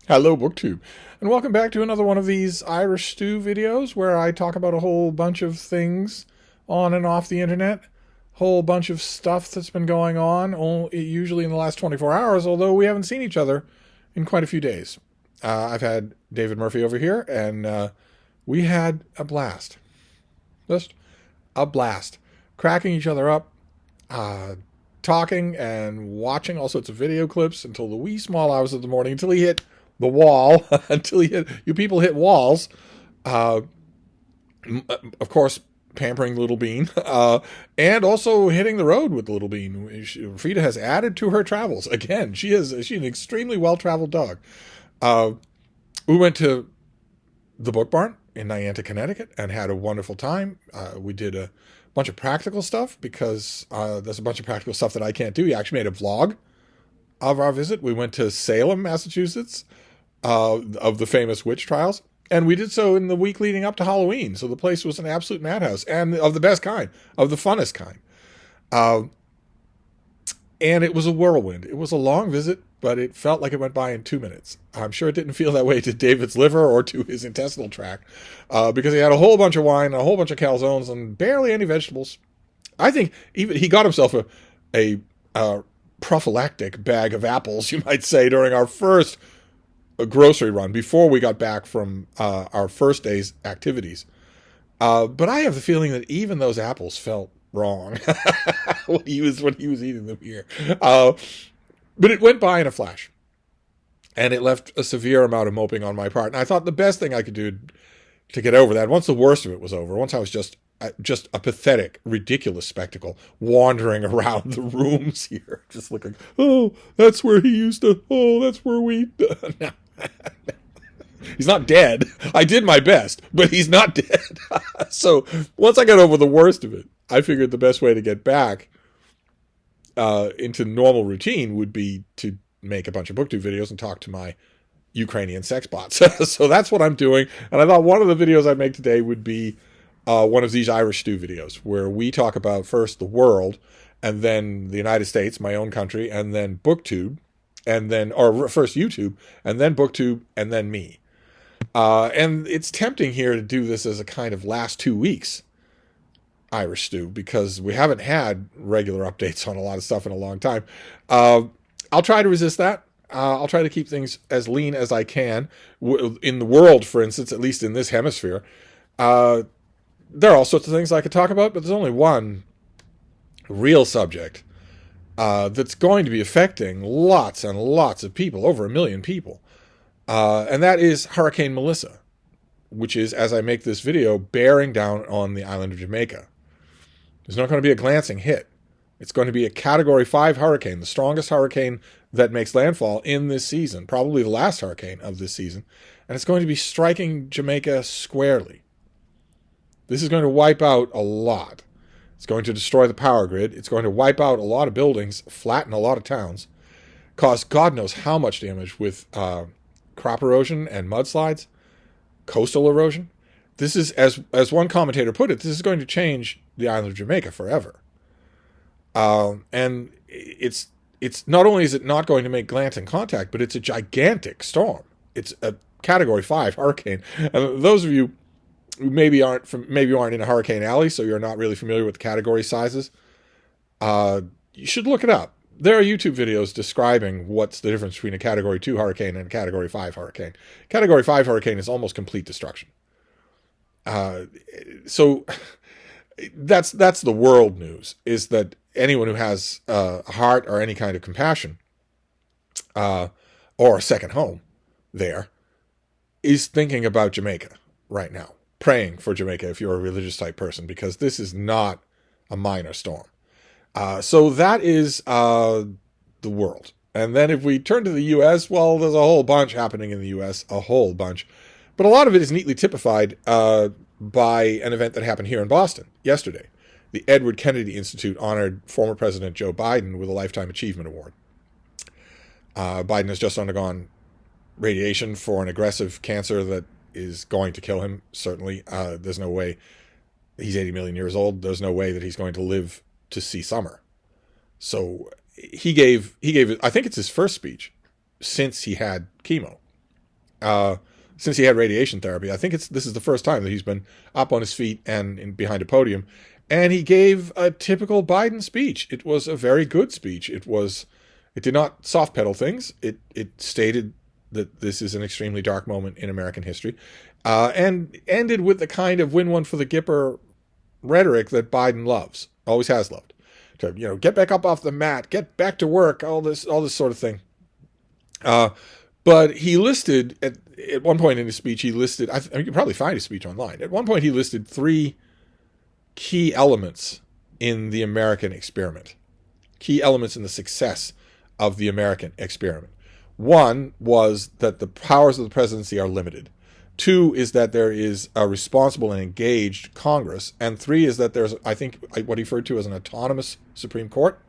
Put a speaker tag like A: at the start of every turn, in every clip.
A: Hello, BookTube, and welcome back to another one of these Irish Stew videos where I talk about a whole bunch of things on and off the internet, whole bunch of stuff that's been going on, usually in the last 24 hours, although we haven't seen each other in quite a few days. I've had David Murphy over here, and we had a blast. Just a blast. Cracking each other up, uh, talking and watching all sorts of video clips until the wee small hours of the morning, until he hit the wall, until he hit, you people hit walls. Uh, of course, pampering Little Bean, and also hitting the road with Little Bean. Frida has added to her travels again. She's an extremely well traveled dog. Uh, we went to the Book Barn in Niantic, Connecticut, and had a wonderful time. We did a bunch of practical stuff because there's a bunch of practical stuff that I can't do. We actually made a vlog of our visit. We went to Salem, Massachusetts, of the famous witch trials, and we did so in the week leading up to Halloween. So the place was an absolute madhouse, and of the best kind, of the funnest kind. Uh, and it was a whirlwind. It was a long visit, but it felt like it went by in 2 minutes. I'm sure it didn't feel that way to David's liver or to his intestinal tract, because he had a whole bunch of wine, a whole bunch of calzones, and barely any vegetables. I think even he got himself a prophylactic bag of apples, you might say, during our first grocery run before we got back from our first day's activities. But I have the feeling that even those apples felt wrong when he was eating them here. But it went by in a flash, and it left a severe amount of moping on my part. And I thought the best thing I could do to get over that, once the worst of it was over, once I was just a pathetic, ridiculous spectacle wandering around the rooms here, just looking, oh, that's where he used to, oh, that's where we, no. He's not dead. I did my best, but he's not dead. So once I got over the worst of it, I figured the best way to get back into normal routine would be to make a bunch of BookTube videos and talk to my Ukrainian sex bots. So that's what I'm doing. And I thought one of the videos I'd make today would be one of these Irish Stew videos where we talk about first the world, and then the United States, my own country, and then BookTube, and then, or first YouTube, and then BookTube, and then me. And it's tempting here to do this as a kind of last 2 weeks Irish Stew, because we haven't had regular updates on a lot of stuff in a long time. I'll try to resist that. I'll try to keep things as lean as I can. In the world, for instance, at least in this hemisphere, there are all sorts of things I could talk about, but there's only one real subject that's going to be affecting lots and lots of people, over 1 million people. And that is Hurricane Melissa, which is, as I make this video, bearing down on the island of Jamaica. There's not going to be a glancing hit. It's going to be a Category 5 hurricane, the strongest hurricane that makes landfall in this season, probably the last hurricane of this season, and it's going to be striking Jamaica squarely. This is going to wipe out a lot. It's going to destroy the power grid. It's going to wipe out a lot of buildings, flatten a lot of towns, cause God knows how much damage with crop erosion and mudslides, coastal erosion. This is, as one commentator put it, this is going to change the island of Jamaica forever. And it's not only is it not going to make glancing contact, but it's a gigantic storm. It's a Category 5 hurricane. And those of you who maybe aren't in a hurricane alley, so you're not really familiar with the category sizes, you should look it up. There are YouTube videos describing what's the difference between a Category 2 hurricane and a Category 5 hurricane. Category 5 hurricane is almost complete destruction. So that's the world news, is that anyone who has a heart or any kind of compassion, or a second home there, is thinking about Jamaica right now, praying for Jamaica if you're a religious type person, because this is not a minor storm. So that is the world. And then if we turn to the U.S., well, there's a whole bunch happening in the U.S., a whole bunch. But a lot of it is neatly typified by an event that happened here in Boston yesterday. The Edward Kennedy Institute honored former President Joe Biden with a Lifetime Achievement Award. Biden has just undergone radiation for an aggressive cancer that is going to kill him, certainly. There's no way. He's 80 million years old. There's no way that he's going to live to see summer. So he gave I think it's his first speech since he had chemo. since he had radiation therapy. I think this is the first time that he's been up on his feet and behind a podium. And he gave a typical Biden speech. It was a very good speech. It did not soft pedal things. It stated that this is an extremely dark moment in American history, and ended with the kind of win one for the Gipper rhetoric that Biden loves, always has loved. To, get back up off the mat, get back to work, all this sort of thing. But he listed at one point in his speech, you can probably find his speech online. At one point, he listed 3 key elements in the American experiment, key elements in the success of the American experiment. 1 was that the powers of the presidency are limited. 2 is that there is a responsible and engaged Congress. And 3 is that there's, I think, what he referred to as an autonomous Supreme Court.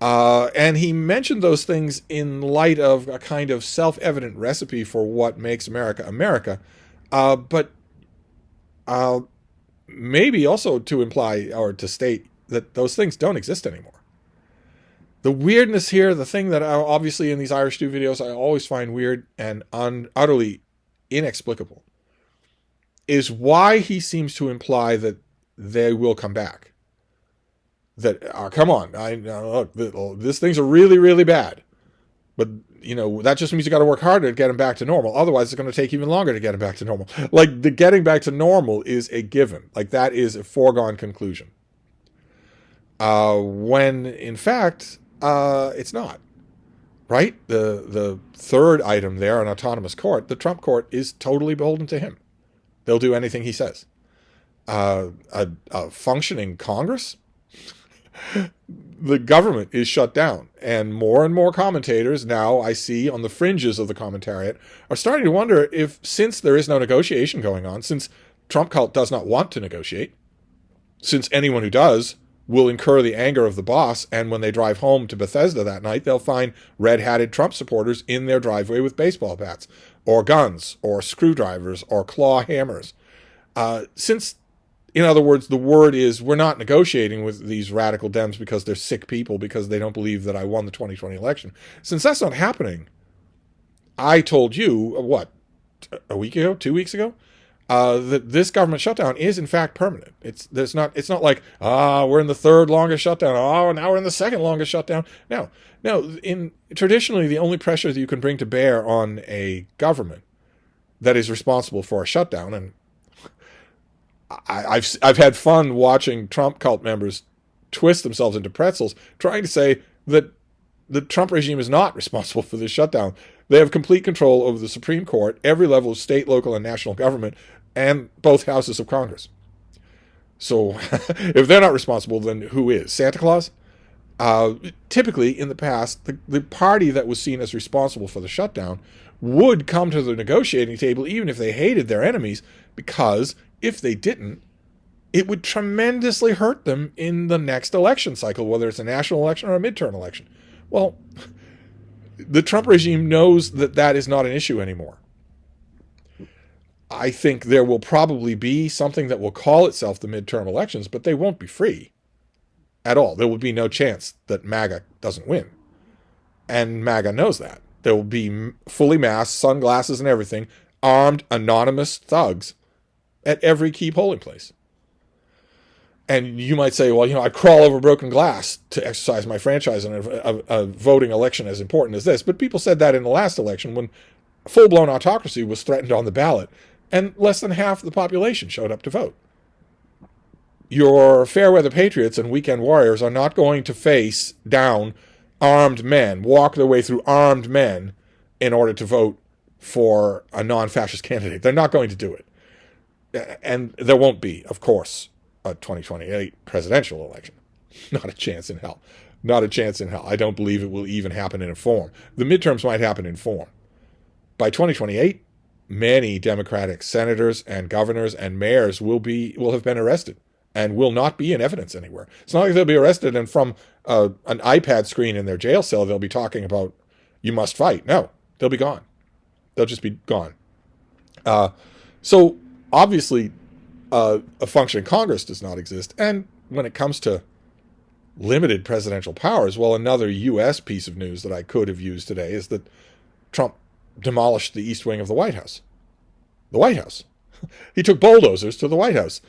A: And he mentioned those things in light of a kind of self-evident recipe for what makes America America. But maybe also to imply or to state that those things don't exist anymore. The weirdness here, the thing that obviously in these Irish Stew videos I always find weird and utterly inexplicable, is why he seems to imply that they will come back. That, come on, look, these things are really, really bad. But, that just means you got to work harder to get them back to normal. Otherwise, it's going to take even longer to get them back to normal. Like, the getting back to normal is a given. Like, that is a foregone conclusion. When, in fact, it's not. Right? The third item there, an autonomous court, the Trump court is totally beholden to him. They'll do anything he says. A functioning Congress? The government is shut down. And more commentators now, I see on the fringes of the commentariat, are starting to wonder if, since there is no negotiation going on, since Trump cult does not want to negotiate, since anyone who does will incur the anger of the boss, and when they drive home to Bethesda that night, they'll find red-hatted Trump supporters in their driveway with baseball bats, or guns, or screwdrivers, or claw hammers. Since, in other words, the word is, we're not negotiating with these radical Dems because they're sick people, because they don't believe that I won the 2020 election. Since that's not happening, I told you, a week ago, 2 weeks ago, that this government shutdown is in fact permanent. It's not like, we're in the third longest shutdown. Now we're in the second longest shutdown. No. Traditionally, the only pressure that you can bring to bear on a government that is responsible for a shutdown, and I've had fun watching Trump cult members twist themselves into pretzels, trying to say that the Trump regime is not responsible for this shutdown. They have complete control over the Supreme Court, every level of state, local, and national government, and both houses of Congress. So if they're not responsible, then who is? Santa Claus? Typically, in the past, the party that was seen as responsible for the shutdown would come to the negotiating table even if they hated their enemies, because if they didn't, it would tremendously hurt them in the next election cycle, whether it's a national election or a midterm election. Well, the Trump regime knows that that is not an issue anymore. I think there will probably be something that will call itself the midterm elections, but they won't be free at all. There will be no chance that MAGA doesn't win. And MAGA knows that. There will be fully masked, sunglasses and everything, armed, anonymous thugs at every key polling place. And you might say, well, I'd crawl over broken glass to exercise my franchise in a voting election as important as this. But people said that in the last election when full-blown autocracy was threatened on the ballot and less than half the population showed up to vote. Your fair-weather patriots and weekend warriors are not going to face down armed men, walk their way through armed men in order to vote for a non-fascist candidate. They're not going to do it. And there won't be, of course, a 2028 presidential election. Not a chance in hell. Not a chance in hell. I don't believe it will even happen in a form. The midterms might happen in form. By 2028, many Democratic senators and governors and mayors will have been arrested and will not be in evidence anywhere. It's not like they'll be arrested and from an iPad screen in their jail cell they'll be talking about, you must fight. No, they'll be gone. They'll just be gone. So obviously, a functioning Congress does not exist. And when it comes to limited presidential powers, well, another U.S. piece of news that I could have used today is that Trump demolished the East Wing of the White House. The White House. He took bulldozers to the White House.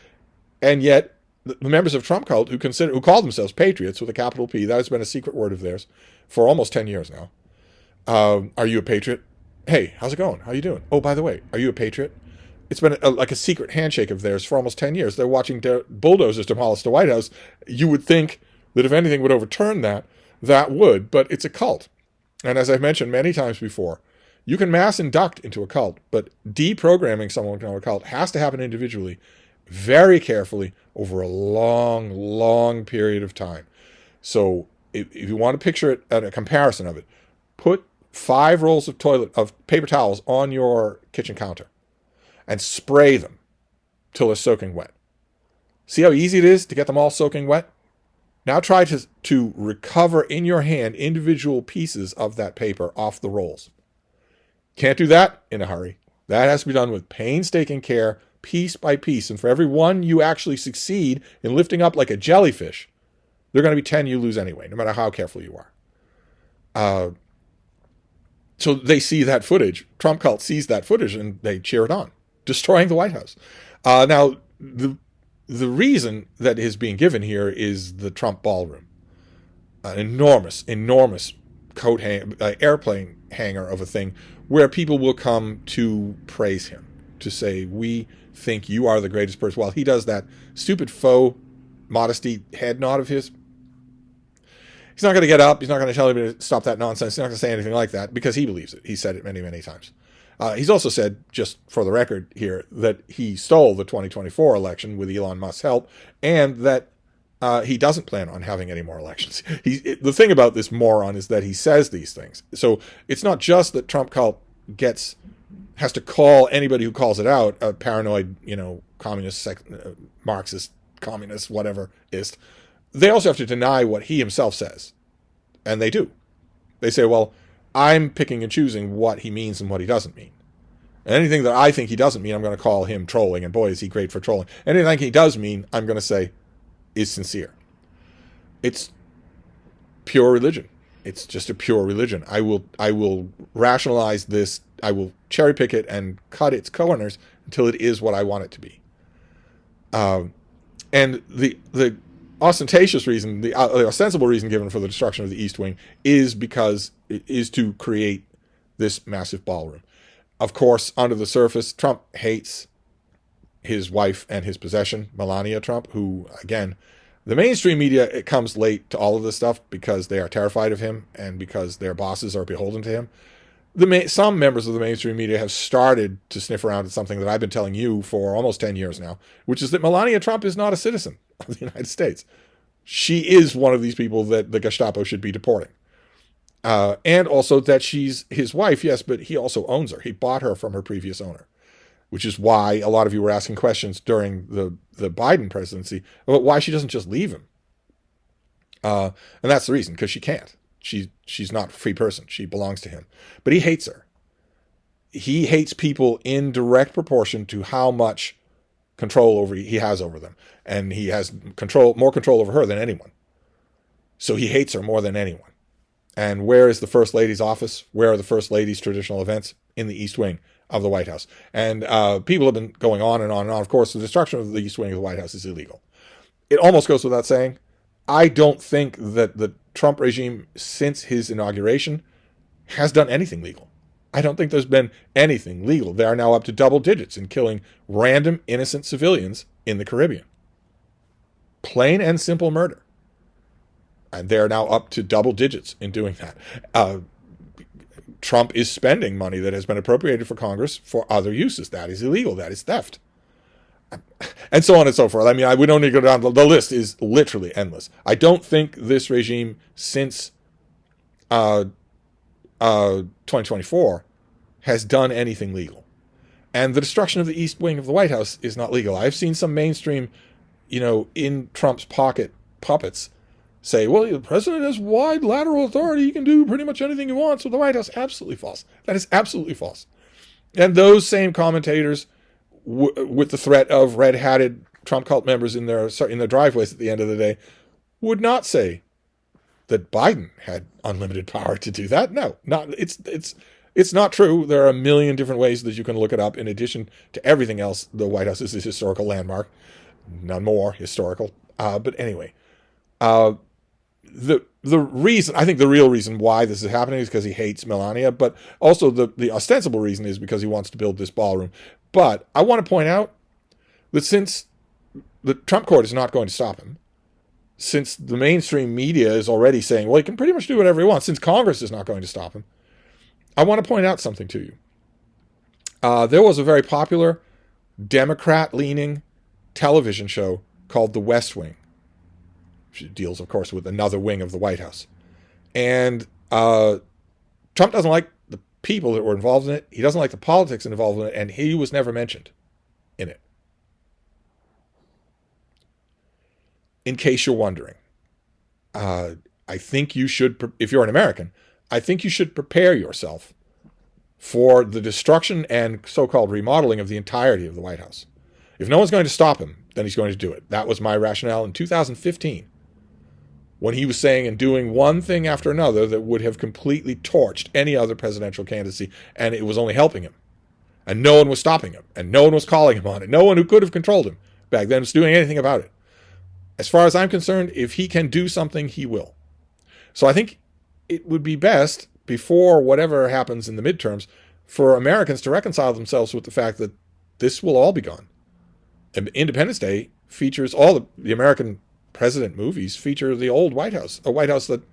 A: And yet, the members of Trump cult who call themselves patriots with a capital P, that has been a secret word of theirs for almost 10 years now. Are you a patriot? Hey, how's it going? How you doing? Oh, by the way, are you a patriot? It's been like a secret handshake of theirs for almost 10 years. They're watching bulldozers demolish the White House. You would think that if anything would overturn that, that would, but it's a cult. And as I've mentioned many times before, you can mass induct into a cult, but deprogramming someone from a cult has to happen individually, very carefully, over a long, long period of time. So if you want to picture it and a comparison of it, put 5 rolls of paper towels on your kitchen counter and spray them till they're soaking wet. See how easy it is to get them all soaking wet? Now try to recover in your hand individual pieces of that paper off the rolls. Can't do that in a hurry. That has to be done with painstaking care, piece by piece. And for every one you actually succeed in lifting up like a jellyfish, there are going to be 10 you lose anyway, no matter how careful you are. So they see that footage. Trump cult sees that footage and they cheer it on, destroying the White House. Now, the reason that is being given here is the Trump ballroom. An enormous airplane hangar of a thing where people will come to praise him, to say, we think you are the greatest person. While he does that stupid faux modesty head nod of his, he's not going to get up. He's not going to tell anybody to stop that nonsense. He's not going to say anything like that because he believes it. He said it many, many times. He's also said, just for the record here, that he stole the 2024 election with Elon Musk's help, and that he doesn't plan on having any more elections. The thing about this moron is that he says these things. So it's not just that Trump cult has to call anybody who calls it out a paranoid, communist, Marxist, communist, whatever-ist. They also have to deny what he himself says. And they do. They say, well, I'm picking and choosing what he means and what he doesn't mean. And anything that I think he doesn't mean, I'm going to call him trolling. And boy, is he great for trolling. Anything he does mean, I'm going to say, is sincere. It's pure religion. It's just a pure religion. I will rationalize this. I will cherry pick it and cut its corners until it is what I want it to be. And the ostentatious reason, the ostensible reason given for the destruction of the East Wing is because it is to create this massive ballroom. Of course, under the surface, Trump hates his wife and his possession, Melania Trump, who, again, the mainstream media, it comes late to all of this stuff because they are terrified of him and because their bosses are beholden to him. Some members of the mainstream media have started to sniff around at something that I've been telling you for almost 10 years now, which is that Melania Trump is not a citizen of the United States. She is one of these people that the Gestapo should be deporting. And also that she's his wife, yes, but he also owns her. He bought her from her previous owner, which is why a lot of you were asking questions during the Biden presidency about why she doesn't just leave him. And that's the reason, because she can't. She's not a free person. She belongs to him. But he hates her. He hates people in direct proportion to how much control he has over them. And he has more control over her than anyone. So he hates her more than anyone. And where is the First Lady's office? Where are the First Lady's traditional events? In the East Wing of the White House. And people have been going on and on and on. Of course, the destruction of the East Wing of the White House is illegal. It almost goes without saying. I don't think that the Trump regime, since his inauguration, has done anything legal. I don't think there's been anything legal. They are now up to double digits in killing random innocent civilians in the Caribbean. Plain and simple murder. And they're now up to double digits in doing that. Trump is spending money that has been appropriated for Congress for other uses. That is illegal. That is theft. And so on and so forth. I mean, we don't need to go down. The list is literally endless. I don't think this regime, since 2024, has done anything legal. And the destruction of the East Wing of the White House is not legal. I've seen some mainstream, in Trump's pocket puppets say, well, the president has wide lateral authority. He can do pretty much anything he wants with the White House. Absolutely false. That is absolutely false. And those same commentators, with the threat of red-hatted Trump cult members in their driveways at the end of the day, would not say that Biden had unlimited power to do that. No, not. It's It's not true. There are a million different ways that you can look it up. In addition to everything else, the White House is a historical landmark. None more historical. But anyway, the reason, I think the real reason why this is happening is because he hates Melania, but also the ostensible reason is because he wants to build this ballroom. But I want to point out that since the Trump court is not going to stop him, since the mainstream media is already saying, well, he can pretty much do whatever he wants, since Congress is not going to stop him, I want to point out something to you. There was a very popular Democrat-leaning television show called The West Wing, which deals, of course, with another wing of the White House. And Trump doesn't like the people that were involved in it. He doesn't like the politics involved in it, and he was never mentioned in it. In case you're wondering, I think you should, if you're an American, I think you should prepare yourself for the destruction and so-called remodeling of the entirety of the White House. If no one's going to stop him, then he's going to do it. That was my rationale in 2015, when he was saying and doing one thing after another that would have completely torched any other presidential candidacy, and it was only helping him. And no one was stopping him, and no one was calling him on it. No one who could have controlled him back then was doing anything about it. As far as I'm concerned, if he can do something, he will. So I think it would be best, before whatever happens in the midterms, for Americans to reconcile themselves with the fact that this will all be gone. And Independence Day features all the American president movies feature the old White House, a White House that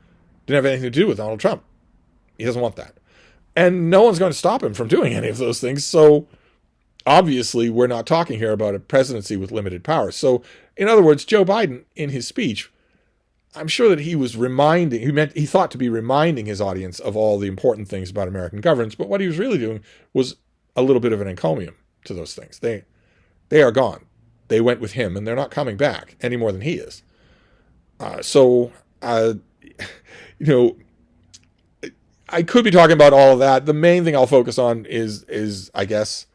A: didn't have anything to do with Donald Trump. He doesn't want that. And no one's going to stop him from doing any of those things. So obviously we're not talking here about a presidency with limited powers. So in other words, Joe Biden, in his speech, I'm sure that he was reminding, he thought to be reminding his audience of all the important things about American governance, but what he was really doing was a little bit of an encomium to those things. They are gone. They went with him, and they're not coming back any more than he is. I could be talking about all of that. The main thing I'll focus on is I guess,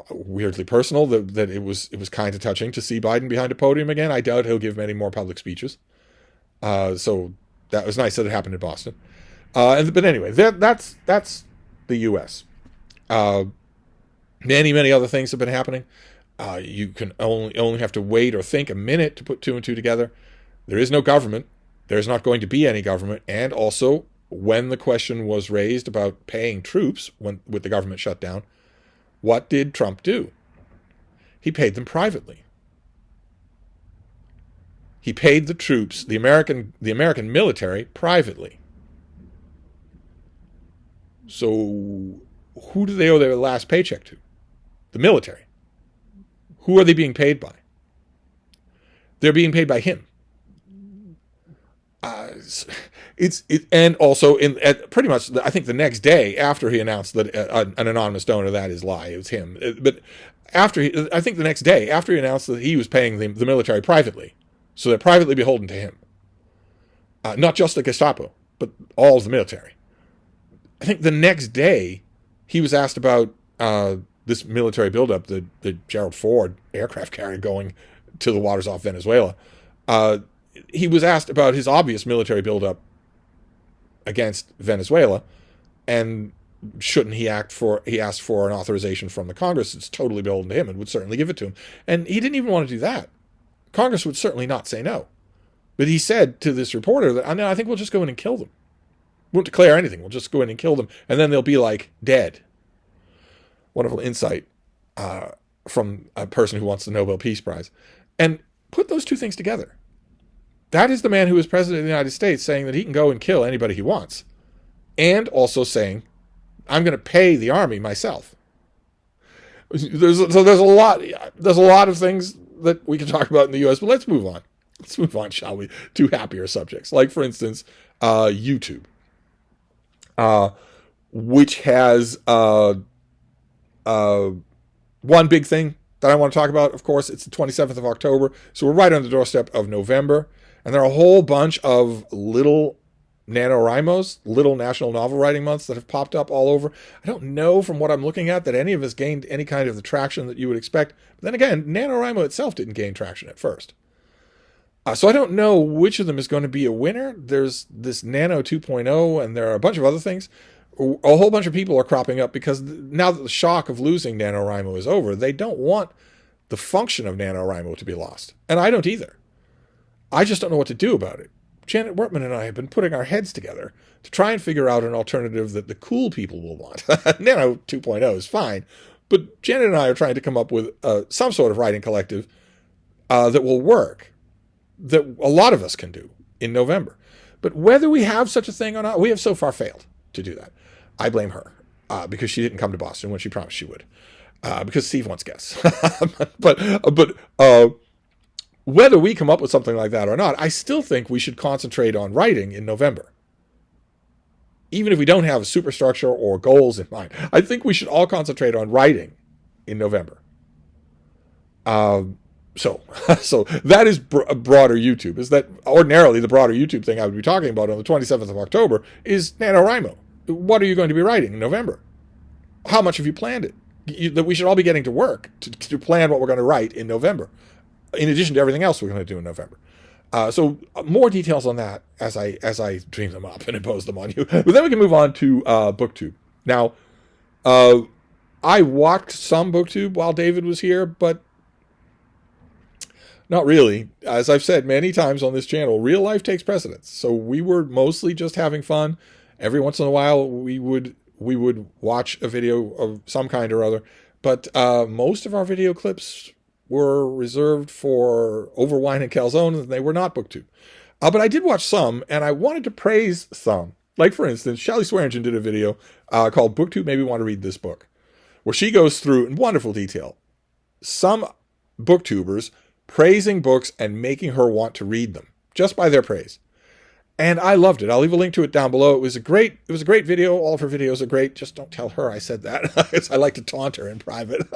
A: weirdly personal, that it was kind of touching to see Biden behind a podium again. I doubt he'll give many more public speeches. So that was nice that it happened in Boston. But anyway, that's the U.S. Many other things have been happening. You can only have to wait or think a minute to put two and two together. There is no government. There's not going to be any government. And also, when the question was raised about paying troops with the government shut down, what did Trump do? He paid them privately. He paid the troops, the American military, privately. So who do they owe their last paycheck to? The military. Who are they being paid by? They're being paid by him. And also pretty much, I think the next day after he announced that an anonymous donor, that is lie, it was him. But I think the next day after he announced that he was paying the military privately, so they're privately beholden to him. Not just the Gestapo, but all of the military. I think the next day he was asked about this military buildup, the Gerald Ford aircraft carrier going to the waters off Venezuela. He was asked about his obvious military buildup against Venezuela, and shouldn't he asked for an authorization from the Congress. It's totally beholden to him and would certainly give it to him. And he didn't even want to do that. Congress would certainly not say no. But he said to this reporter that, I think we'll just go in and kill them. We won't declare anything. We'll just go in and kill them, and then they'll be like dead. Wonderful insight from a person who wants the Nobel Peace Prize. And put those two things together. That is the man who is president of the United States saying that he can go and kill anybody he wants. And also saying, I'm going to pay the army myself. There's a lot of things that we can talk about in the U.S., but let's move on. Let's move on, shall we, to happier subjects. Like, for instance, YouTube, which has one big thing that I want to talk about. Of course, it's the 27th of October, so we're right on the doorstep of November, and there are a whole bunch of little NaNoWriMos, little National Novel Writing Months that have popped up all over. I don't know from what I'm looking at that any of us gained any kind of the traction that you would expect. But then again, NaNoWriMo itself didn't gain traction at first. So I don't know which of them is going to be a winner. There's this Nano 2.0, and there are a bunch of other things. A whole bunch of people are cropping up because now that the shock of losing NaNoWriMo is over, they don't want the function of NaNoWriMo to be lost. And I don't either. I just don't know what to do about it. Janet Wortman and I have been putting our heads together to try and figure out an alternative that the cool people will want. Nano 2.0 is fine, but Janet and I are trying to come up with some sort of writing collective that will work, that a lot of us can do in November. But whether we have such a thing or not, we have so far failed to do that. I blame her because she didn't come to Boston when she promised she would, because Steve wants guests. but whether we come up with something like that or not, I still think we should concentrate on writing in November. Even if we don't have a superstructure or goals in mind, I think we should all concentrate on writing in November. So that is broader YouTube. Is that ordinarily the broader YouTube thing I would be talking about on the 27th of October is NaNoWriMo. What are you going to be writing in November? How much have you planned it? That we should all be getting to work to plan what we're going to write in November, in addition to everything else we're going to do in November. So more details on that as I dream them up and impose them on you. But then we can move on to BookTube. Now, I watched some BookTube while David was here, but not really. As I've said many times on this channel, real life takes precedence. So we were mostly just having fun. Every once in a while, we would watch a video of some kind or other. But most of our video clips were reserved for Over Wine and Calzone, and they were not BookTube. But I did watch some, and I wanted to praise some. Like, for instance, Shelly Swearingen did a video called BookTube Made Me Want to Read This Book, where she goes through in wonderful detail some booktubers praising books and making her want to read them just by their praise. And I loved it. I'll leave a link to it down below. It was a great video. All of her videos are great. Just don't tell her I said that. I like to taunt her in private.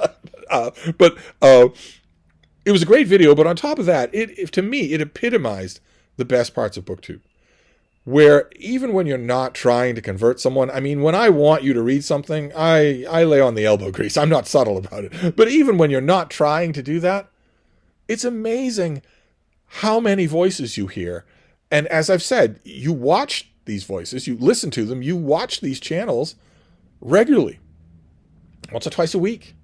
A: But it was a great video. But on top of that, to me, it epitomized the best parts of BookTube. Where even when you're not trying to convert someone, I mean, when I want you to read something, I lay on the elbow grease. I'm not subtle about it. But even when you're not trying to do that, it's amazing how many voices you hear. And as I've said, you watch these voices, you listen to them, you watch these channels regularly, once or twice a week.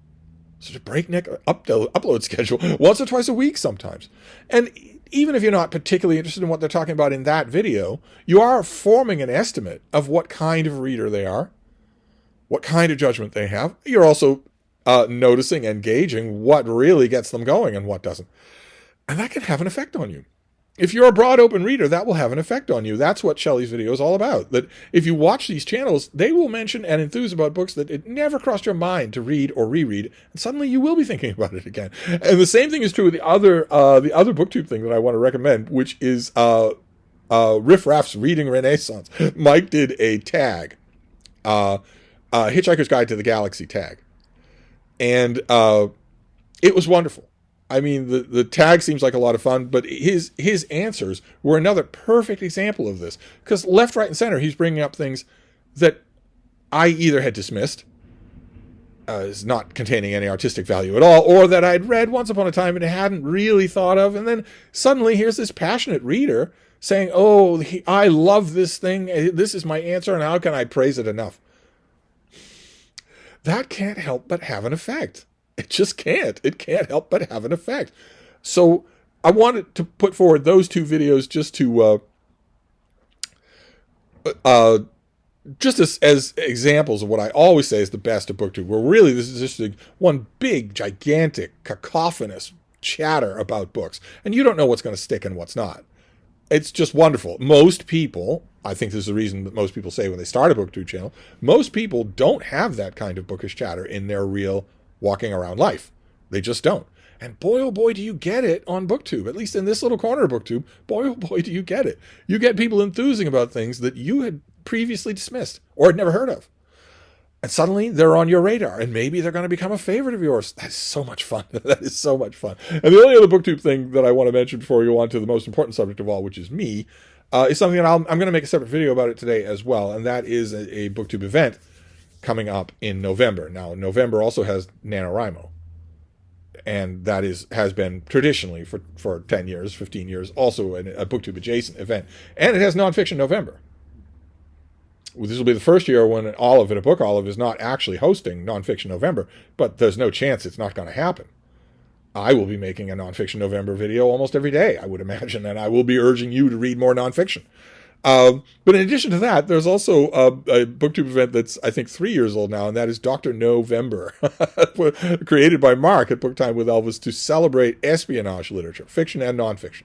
A: Such a breakneck upload schedule, once or twice a week sometimes. And even if you're not particularly interested in what they're talking about in that video, you are forming an estimate of what kind of reader they are, what kind of judgment they have. You're also noticing and gauging what really gets them going and what doesn't. And that can have an effect on you. If you're a broad open reader, that will have an effect on you. That's what Shelly's video is all about. That if you watch these channels, they will mention and enthuse about books that it never crossed your mind to read or reread, and suddenly you will be thinking about it again. And the same thing is true with the other BookTube thing that I want to recommend, which is Riff Raff's Reading Renaissance. Mike did a tag, Hitchhiker's Guide to the Galaxy tag, and it was wonderful. I mean, the tag seems like a lot of fun, but his answers were another perfect example of this. Because left, right, and center, he's bringing up things that I either had dismissed as not containing any artistic value at all, or that I'd read once upon a time and hadn't really thought of. And then suddenly here's this passionate reader saying, oh, I love this thing. This is my answer, and how can I praise it enough? That can't help but have an effect. It just can't. It can't help but have an effect. So I wanted to put forward those two videos just to just as examples of what I always say is the best of BookTube. Where really this is just one big, gigantic, cacophonous chatter about books, and you don't know what's going to stick and what's not. It's just wonderful. Most people, I think this is the reason that most people say when they start a BookTube channel, most people don't have that kind of bookish chatter in their real walking around life. They just don't. And boy, oh boy, do you get it on BookTube. At least in this little corner of BookTube, boy, oh boy, do you get it. You get people enthusing about things that you had previously dismissed or had never heard of. And suddenly they're on your radar, and maybe they're going to become a favorite of yours. That is so much fun. That is so much fun. And the only other BookTube thing that I want to mention before we go on to the most important subject of all, which is me, is something that I'm going to make a separate video about it today as well, and that is a BookTube event coming up in November. Now, November also has NaNoWriMo, and that has been traditionally for 10 years, 15 years, also a BookTube adjacent event. And it has Nonfiction November. This will be the first year when Olive at a Book Olive is not actually hosting Nonfiction November, but there's no chance it's not going to happen. I will be making a Nonfiction November video almost every day, I would imagine, and I will be urging you to read more nonfiction. But in addition to that, there's also a BookTube event that's, I think, 3 years old now, and that is Dr. November, created by Mark at Book Time with Elvis to celebrate espionage literature, fiction and nonfiction.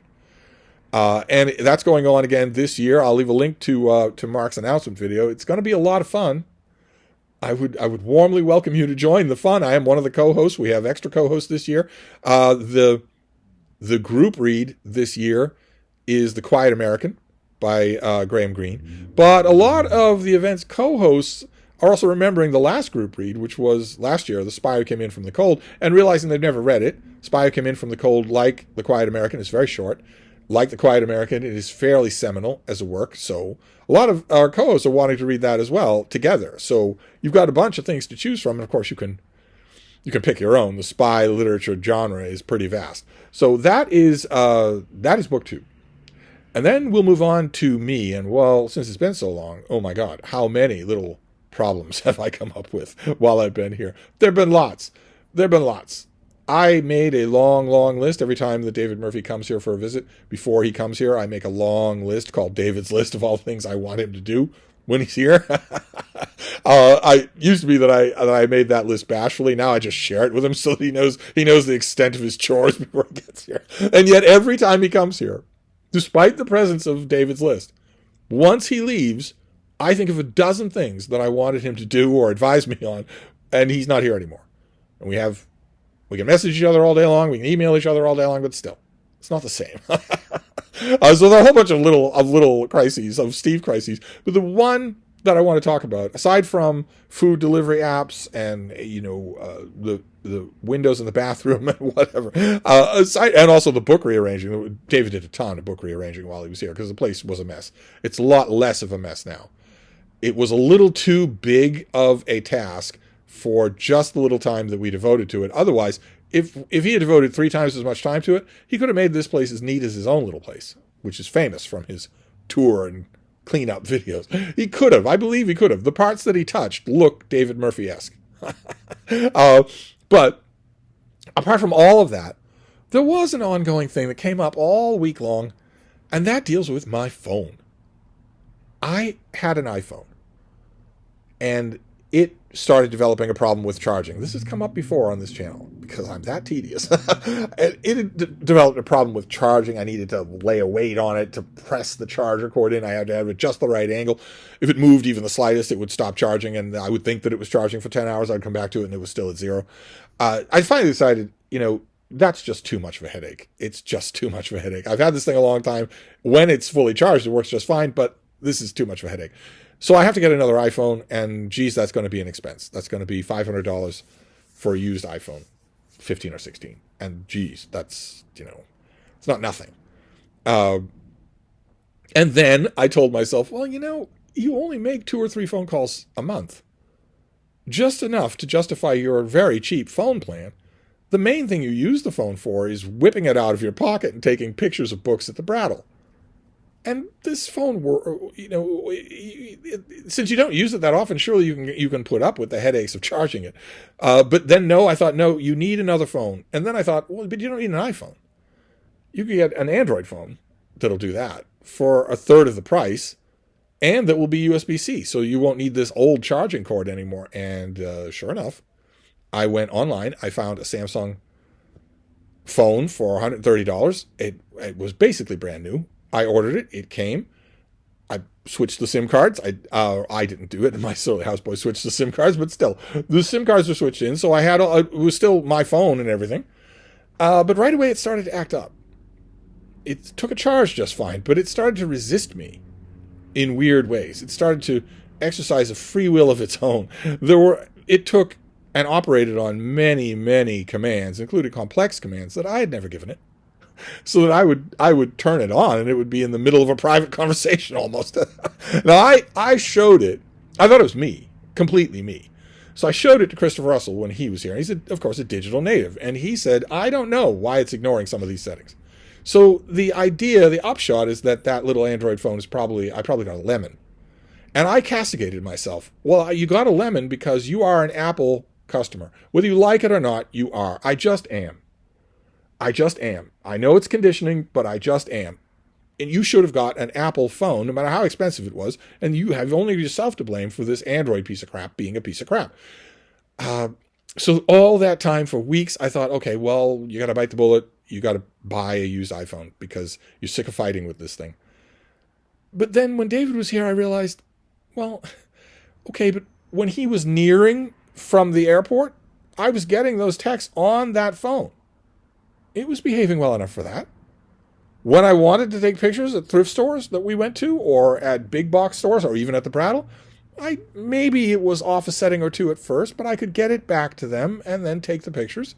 A: And that's going on again this year. I'll leave a link to Mark's announcement video. It's going to be a lot of fun. I would warmly welcome you to join the fun. I am one of the co-hosts. We have extra co-hosts this year. The group read this year is The Quiet American by Graham Greene. But a lot of the event's co-hosts are also remembering the last group read, which was last year, The Spy Who Came In From the Cold, and realizing they've never read it. Spy Who Came In From the Cold, like The Quiet American, is very short. Like The Quiet American, it is fairly seminal as a work, so a lot of our co-hosts are wanting to read that as well together. So you've got a bunch of things to choose from, and of course you can pick your own. The spy literature genre is pretty vast. So that is BookTube. And then we'll move on to me, and well, since it's been so long, oh my God, how many little problems have I come up with while I've been here? There have been lots. I made a long list every time that David Murphy comes here for a visit. Before he comes here, I make a long list called David's List of all the things I want him to do when he's here. I used to be that I made that list bashfully. Now I just share it with him so that he knows the extent of his chores before he gets here. And yet every time he comes here, despite the presence of David's list, once he leaves, I think of a dozen things that I wanted him to do or advise me on, and he's not here anymore. And we can message each other all day long, we can email each other all day long, but still, it's not the same. So there are a whole bunch of little crises, of Steve crises, but the one that I want to talk about, aside from food delivery apps and the windows in the bathroom and whatever, and also the book rearranging. David did a ton of book rearranging while he was here because the place was a mess. It's a lot less of a mess now. It was a little too big of a task for just the little time that we devoted to it. Otherwise, if he had devoted 3 times as much time to it, he could have made this place as neat as his own little place, which is famous from his tour and cleanup videos. He could have. I believe he could have. The parts that he touched look David Murphy-esque. But apart from all of that, there was an ongoing thing that came up all week long, and that deals with my phone. I had an iPhone, and it started developing a problem with charging. This has come up before on this channel because I'm that tedious. It developed a problem with charging. I needed to lay a weight on it to press the charger cord in. I had to have it just the right angle. If it moved even the slightest, it would stop charging, and I would think that it was charging for 10 hours. I'd come back to it, and it was still at 0. I finally decided, that's just too much of a headache. It's just too much of a headache. I've had this thing a long time. When it's fully charged, it works just fine, but this is too much of a headache. So I have to get another iPhone, and geez, that's going to be an expense. That's going to be $500 for a used iPhone, 15 or 16. And geez, that's, it's not nothing. And then I told myself, well, you only make 2 or 3 phone calls a month. Just enough to justify your very cheap phone plan. The main thing you use the phone for is whipping it out of your pocket and taking pictures of books at the Brattle. And this phone, since you don't use it that often, surely you can put up with the headaches of charging it. But then I thought, no, you need another phone. And then I thought, well, but you don't need an iPhone. You can get an Android phone that'll do that for a third of the price, and that will be USB-C, so you won't need this old charging cord anymore. And sure enough, I went online. I found a Samsung phone for $130. It was basically brand new. I ordered it. It came. I switched the SIM cards. I didn't do it. My silly houseboy switched the SIM cards, but still, the SIM cards were switched in, so I had it was still my phone and everything. But right away, it started to act up. It took a charge just fine, but it started to resist me in weird ways. It started to exercise a free will of its own. It took and operated on many commands, including complex commands that I had never given it. So that I would turn it on, and it would be in the middle of a private conversation almost. Now, I showed it. I thought it was me, completely me. So I showed it to Christopher Russell when he was here. And he's, of course, a digital native. And he said, I don't know why it's ignoring some of these settings. So the upshot is that little Android phone I probably got a lemon. And I castigated myself. Well, you got a lemon because you are an Apple customer. Whether you like it or not, you are. I just am. I just am. I know it's conditioning, but I just am. And you should have got an Apple phone, no matter how expensive it was, and you have only yourself to blame for this Android piece of crap being a piece of crap. So all that time for weeks, I thought, okay, well, you got to bite the bullet. You got to buy a used iPhone because you're sick of fighting with this thing. But then when David was here, I realized, well, okay, but when he was nearing from the airport, I was getting those texts on that phone. It was behaving well enough for that. When I wanted to take pictures at thrift stores that we went to, or at big box stores, or even at the Prattle, maybe it was off a setting or two at first, but I could get it back to them and then take the pictures.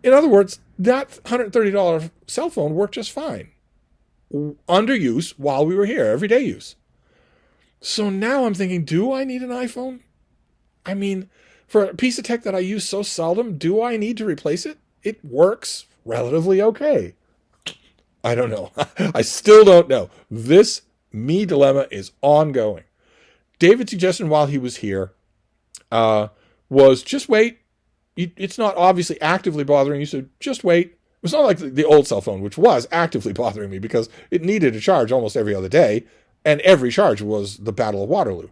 A: In other words, that $130 cell phone worked just fine. Under use while we were here, everyday use. So now I'm thinking, do I need an iPhone? I mean, for a piece of tech that I use so seldom, do I need to replace it? It works relatively okay. I don't know. I still don't know. This me dilemma is ongoing. David's suggestion while he was here was just wait. It's not obviously actively bothering you, so just wait. It's not like the old cell phone, which was actively bothering me because it needed a charge almost every other day, and every charge was the Battle of Waterloo.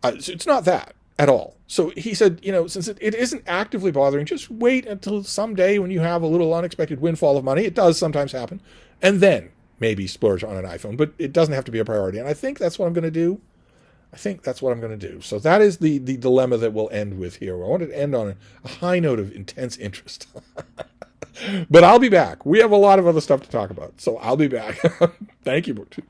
A: So it's not that at all. So he said, since it isn't actively bothering, just wait until someday when you have a little unexpected windfall of money. It does sometimes happen. And then maybe splurge on an iPhone, but it doesn't have to be a priority. And I think that's what I'm going to do. So that is the dilemma that we'll end with here. I wanted to end on a high note of intense interest. But I'll be back. We have a lot of other stuff to talk about, so I'll be back. Thank you, BookTube.